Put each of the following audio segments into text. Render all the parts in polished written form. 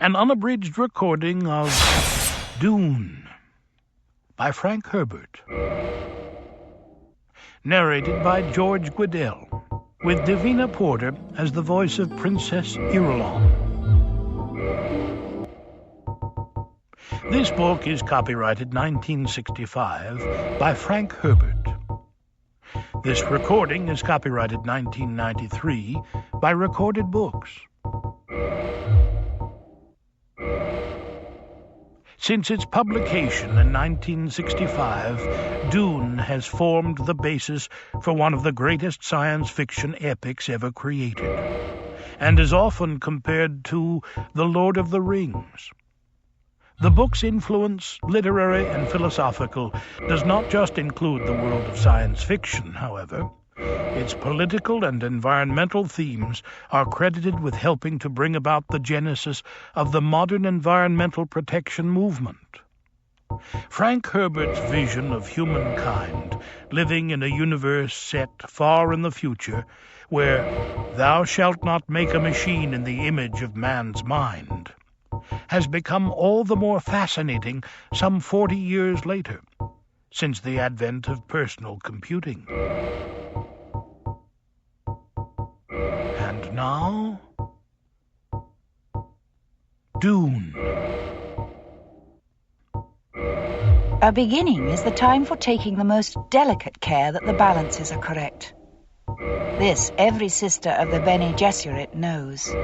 an unabridged recording of Dune by Frank Herbert. Narrated by George Guidall, with Davina Porter as the voice of Princess Irulan. This book is copyrighted 1965 by Frank Herbert. This recording is copyrighted 1993 by Recorded Books. Since its publication in 1965, Dune has formed the basis for one of the greatest science fiction epics ever created, and is often compared to The Lord of the Rings. The book's influence, literary and philosophical, does not just include the world of science fiction, however. Its political and environmental themes are credited with helping to bring about the genesis of the modern environmental protection movement. Frank Herbert's vision of humankind living in a universe set far in the future, where "thou shalt not make a machine in the image of man's mind," has become all the more fascinating some 40 years later, since the advent of personal computing. And now, Dune. A beginning is the time for taking the most delicate care that the balances are correct. This every sister of the Bene Gesserit knows.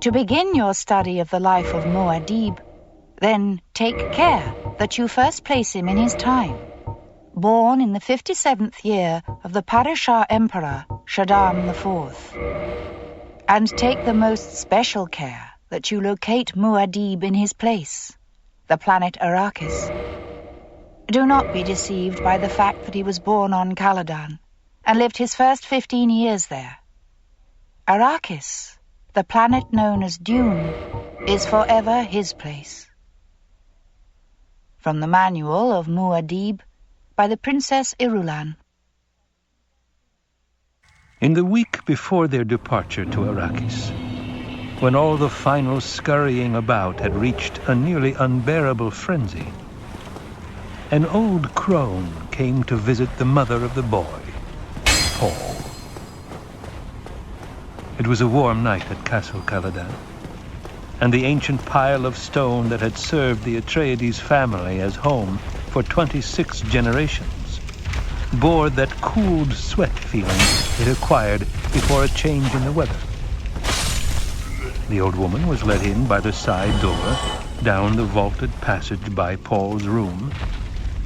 To begin your study of the life of Muad'Dib, then take care that you first place him in his time, born in the 57th year of the Parashah Emperor Shaddam IV. And take the most special care that you locate Muad'Dib in his place, the planet Arrakis. Do not be deceived by the fact that he was born on Caladan and lived his first 15 years there. Arrakis, the planet known as Dune, is forever his place. From the Manual of Muad'Dib by the Princess Irulan. In the week before their departure to Arrakis, when all the final scurrying about had reached a nearly unbearable frenzy, an old crone came to visit the mother of the boy, Paul. It was a warm night at Castle Caladan, and the ancient pile of stone that had served the Atreides family as home for 26 generations bore that cooled sweat feeling it acquired before a change in the weather. The old woman was let in by the side door, down the vaulted passage by Paul's room,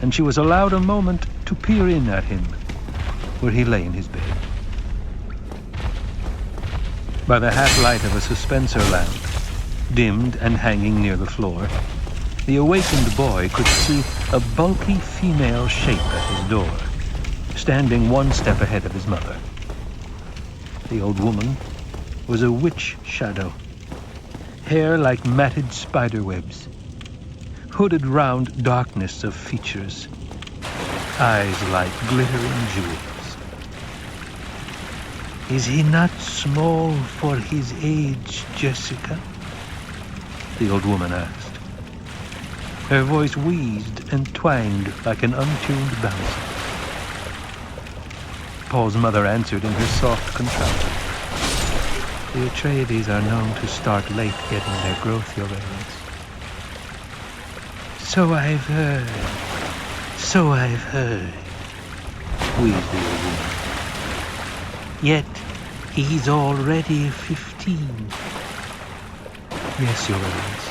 and she was allowed a moment to peer in at him, where he lay in his bed. By the half-light of a suspensor lamp, dimmed and hanging near the floor, the awakened boy could see a bulky female shape at his door, standing one step ahead of his mother. The old woman was a witch shadow, hair like matted spiderwebs, hooded round darkness of features, eyes like glittering jewels. "Is he not small for his age, Jessica?" the old woman asked. Her voice wheezed and twanged like an untuned bouncer. Paul's mother answered in her soft contralto. "The Atreides are known to start late getting their growth, Your Reverence." So I've heard, wheezed the old woman. "Yet he's already 15. "Yes, Your Reverence."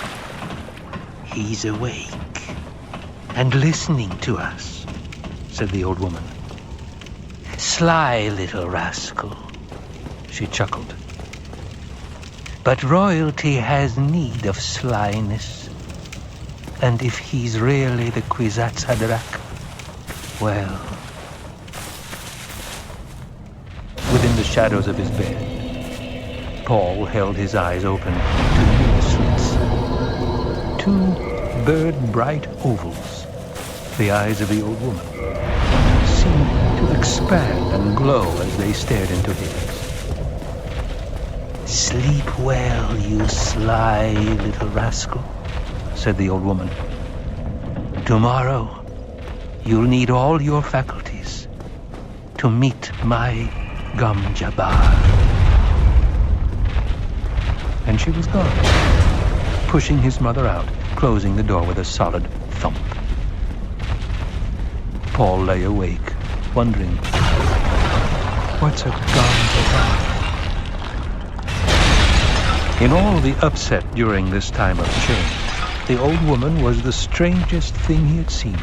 "He's awake and listening to us," said the old woman. "Sly little rascal," she chuckled. "But royalty has need of slyness, and if he's really the Kwisatz Haderach, well..." Within the shadows of his bed, Paul held his eyes open to new slits. 2 bird-bright ovals, the eyes of the old woman, seemed to expand and glow as they stared into his. "Sleep well, you sly little rascal," said the old woman. "Tomorrow, you'll need all your faculties to meet my Gom Jabbar." And she was gone, pushing his mother out, closing the door with a solid thump. Paul lay awake, wondering, what's a Gom Jabbar? In all the upset during this time of change, the old woman was the strangest thing he had seen.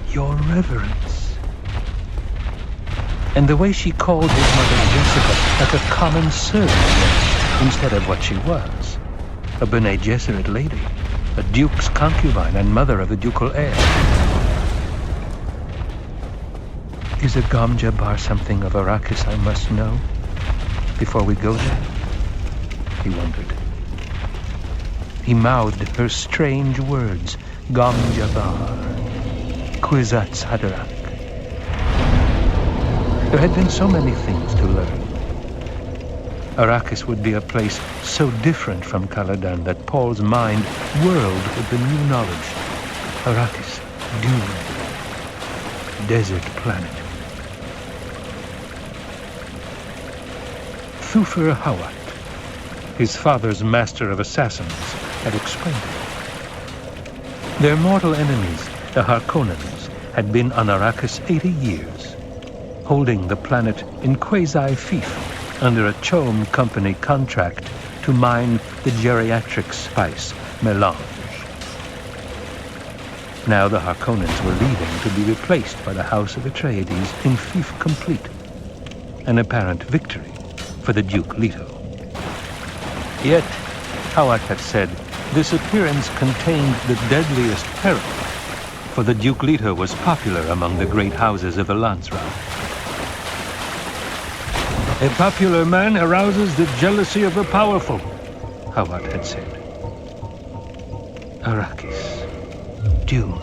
"Your Reverence." And the way she called his mother Jessica like a common servant instead of what she was, a Bene Gesserit lady, a duke's concubine and mother of the ducal heir. Is a Gom Jabbar something of Arrakis I must know before we go there? He wondered. He mouthed her strange words, Gom Jabbar, Kwisatz Haderach. There had been so many things to learn. Arrakis would be a place so different from Caladan that Paul's mind whirled with the new knowledge. Arrakis, Dune, desert planet. Thufir Hawat, his father's master of assassins, had explained it. Their mortal enemies, the Harkonnens, had been on Arrakis 80 years, holding the planet in quasi-fief under a Chom Company contract to mine the geriatric spice melange. Now the Harkonnens were leaving to be replaced by the House of Atreides in fief complete, an apparent victory for the Duke Leto. Yet, Hawat had said, this appearance contained the deadliest peril, for the Duke Leto was popular among the great houses of the Landsraad. A popular man arouses the jealousy of the powerful, Hawat had said. Arrakis, Dune,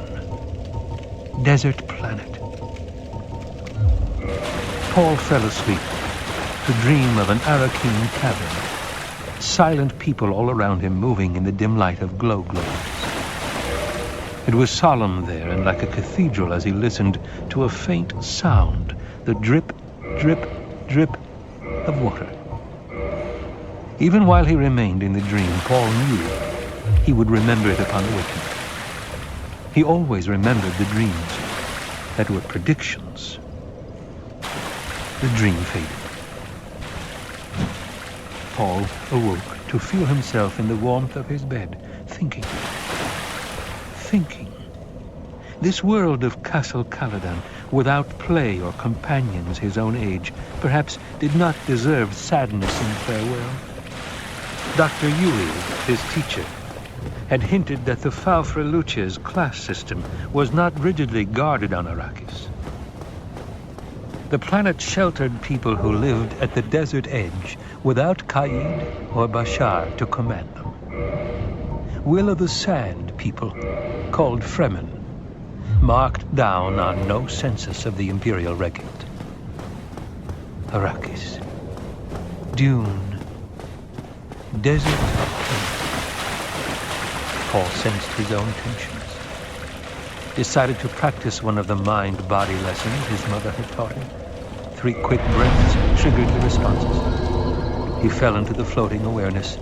desert planet. Paul fell asleep to dream of an Arrakeen cavern, silent people all around him moving in the dim light of glow globes. It was solemn there and like a cathedral as he listened to a faint sound, the drip, drip, drip of water. Even while he remained in the dream, Paul knew he would remember it upon awakening. He always remembered the dreams that were predictions. The dream faded. Paul awoke to feel himself in the warmth of his bed, thinking. This world of Castle Caladan, without play or companions his own age, perhaps did not deserve sadness and farewell. Dr. Yuil, his teacher, had hinted that the Falfre Luce's class system was not rigidly guarded on Arrakis. The planet sheltered people who lived at the desert edge without Qaid or Bashar to command them. Will o' the Sand people, called Fremen, marked down on no census of the Imperial Regiment. Arrakis, Dune, desert planet. Paul sensed his own tensions. Decided to practice one of the mind-body lessons his mother had taught him. 3 quick breaths triggered the responses. He fell into the floating awareness,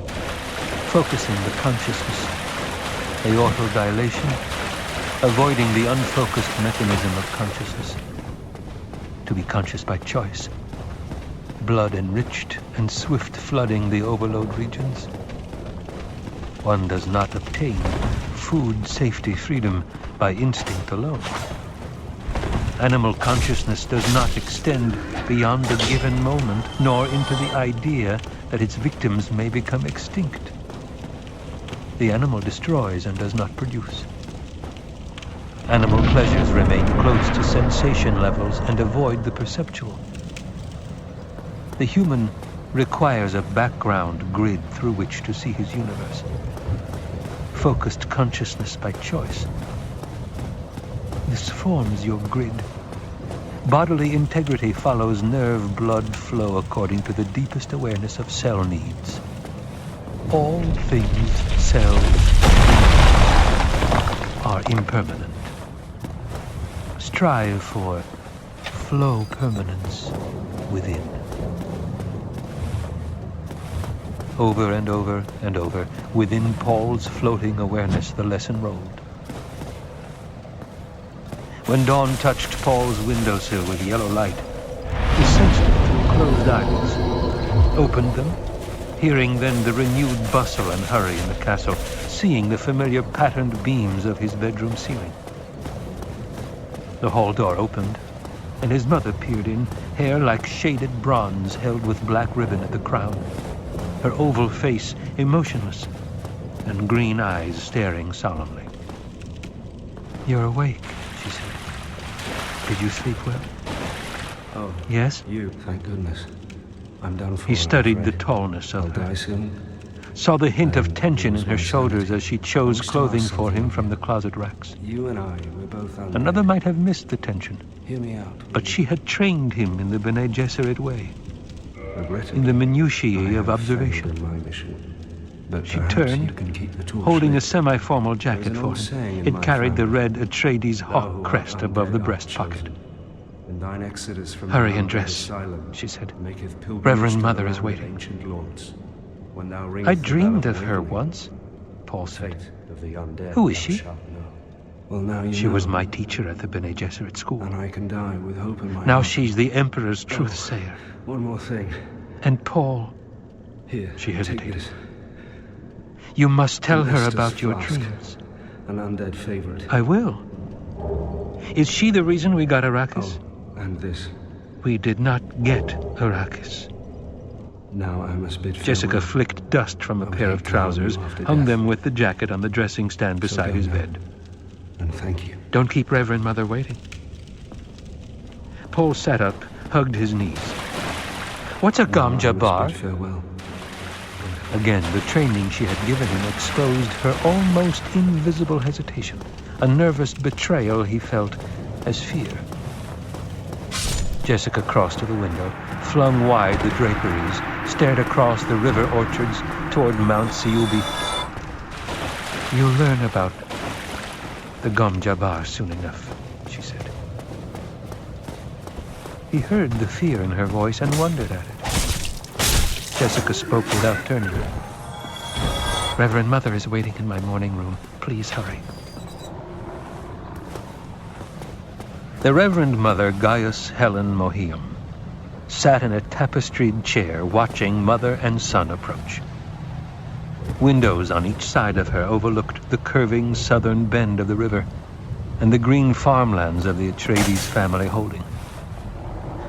focusing the consciousness, aortal dilation, avoiding the unfocused mechanism of consciousness. To be conscious by choice, blood enriched and swift flooding the overload regions. One does not obtain food, safety, freedom by instinct alone. Animal consciousness does not extend beyond the given moment, nor into the idea that its victims may become extinct. The animal destroys and does not produce. Animal pleasures remain close to sensation levels and avoid the perceptual. The human requires a background grid through which to see his universe. Focused consciousness by choice. This forms your grid. Bodily integrity follows nerve blood flow according to the deepest awareness of cell needs. All things cells are impermanent. Strive for flow permanence within. Over and over and over, within Paul's floating awareness, the lesson rolled. When dawn touched Paul's windowsill with yellow light, he sensed it through closed eyes, opened them, hearing then the renewed bustle and hurry in the castle, seeing the familiar patterned beams of his bedroom ceiling. The hall door opened, and his mother peered in, hair like shaded bronze held with black ribbon at the crown, her oval face emotionless, and green eyes staring solemnly. "You're awake," she said. "Did you sleep well?" Oh. "Yes?" You, thank goodness. I'm done for. He studied the tallness of her, die soon. saw the hint of tension in her shoulders as she chose clothing for him from the closet racks. You and I, we're both on. Another might have missed the tension, Hear me out. but she had trained him in the Bene Gesserit way, Regrettably, in the I minutiae of have observation. failed in my mission. But She perhaps turned, you can keep the torch holding a lit. semi-formal jacket There's an for old saying him. in It my carried the family. red Atreides Thou hawk who crest art above the undead breast art pocket. chosen. In thine exodus from "Hurry the and undead dress," asylum, she said. maketh pilgrimage "Reverend to the Mother is land of waiting." ancient lords. When thou ringest "I the bell dreamed of of her awakening, once," Paul the said. fate of the undead "Who is thou she?" shalt know. Well, now you "She know, was my teacher at the Bene Gesserit school. and I can die with hope in my Now heart. she's the Emperor's truth-sayer." One more thing. "And Paul," Here, she take hesitated, this. "you must tell A her Estus about your flask. dreams." An undead favorite. "I will. Is she the reason we got Arrakis?" Oh, and this. "We did not get Arrakis." Now I must bid farewell. Jessica flicked dust from a I'll pair of take care of you trousers, after hung death. them with the jacket on the dressing stand beside go his now. bed. And thank you. "Don't keep Reverend Mother waiting." Paul sat up, hugged his knees. "What's a Gom Now I Jabbar?" must bid farewell. Again, the training she had given him exposed her almost invisible hesitation, a nervous betrayal he felt as fear. Jessica crossed to the window, flung wide the draperies, stared across the river orchards toward Mount Siubi. "You'll learn about the Gom Jabbar soon enough," she said. He heard the fear in her voice and wondered at it. Jessica spoke without turning. "Reverend Mother is waiting in my morning room. Please hurry." The Reverend Mother Gaius Helen Mohiam sat in a tapestried chair watching mother and son approach. Windows on each side of her overlooked the curving southern bend of the river and the green farmlands of the Atreides family holding.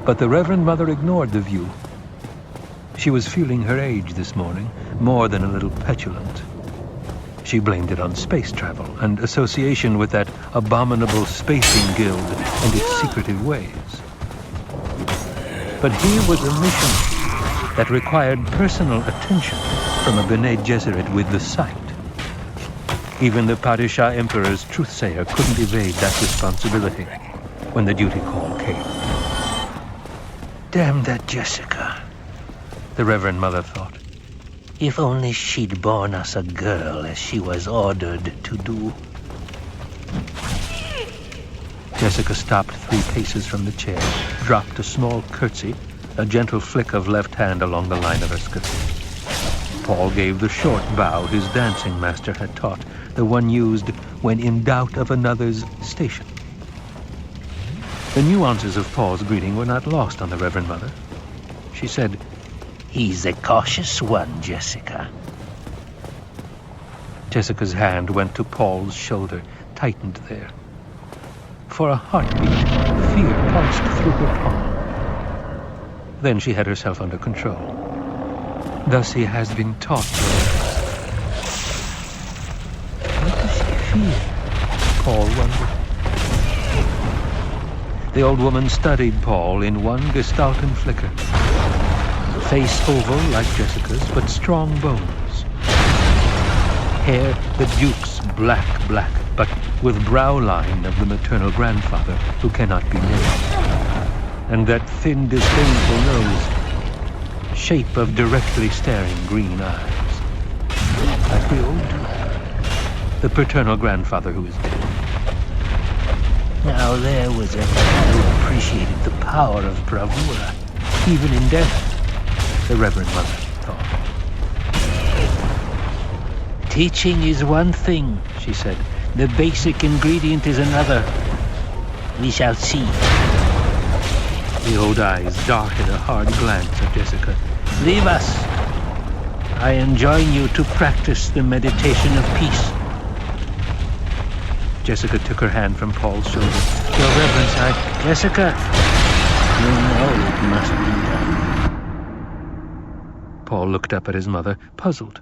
But the Reverend Mother ignored the view. She was feeling her age this morning, more than a little petulant. She blamed it on space travel and association with that abominable spacing guild and its secretive ways. But here was a mission that required personal attention from a Bene Gesserit with the sight. Even the Padishah Emperor's truthsayer couldn't evade that responsibility when the duty call came. "Damn that Jessica," the Reverend Mother thought. "If only she'd borne us a girl as she was ordered to do." Jessica stopped 3 paces from the chair, dropped a small curtsy, a gentle flick of left hand along the line of her skirt. Paul gave the short bow his dancing master had taught, the one used when in doubt of another's station. The nuances of Paul's greeting were not lost on the Reverend Mother. She said, "He's a cautious one, Jessica." Jessica's hand went to Paul's shoulder, tightened there. For a heartbeat, fear pulsed through her palm. Then she had herself under control. Thus he has been taught. What does she fear? Paul wondered. The old woman studied Paul in one gestalten flicker. Face oval like Jessica's, but strong bones. Hair the Duke's black, but with brow line of the maternal grandfather who cannot be named. And that thin, disdainful nose, shape of directly staring green eyes. Like the old Duke, the paternal grandfather who is dead. Now there was a man who appreciated the power of bravura, even in death, the Reverend Mother thought. Teaching is one thing, she said. The basic ingredient is another. We shall see. The old eyes darted a hard glance at Jessica. Leave us. I enjoin you to practice the meditation of peace. Jessica took her hand from Paul's shoulder. Your Reverence, Jessica, you know it must be done. Paul looked up at his mother, puzzled.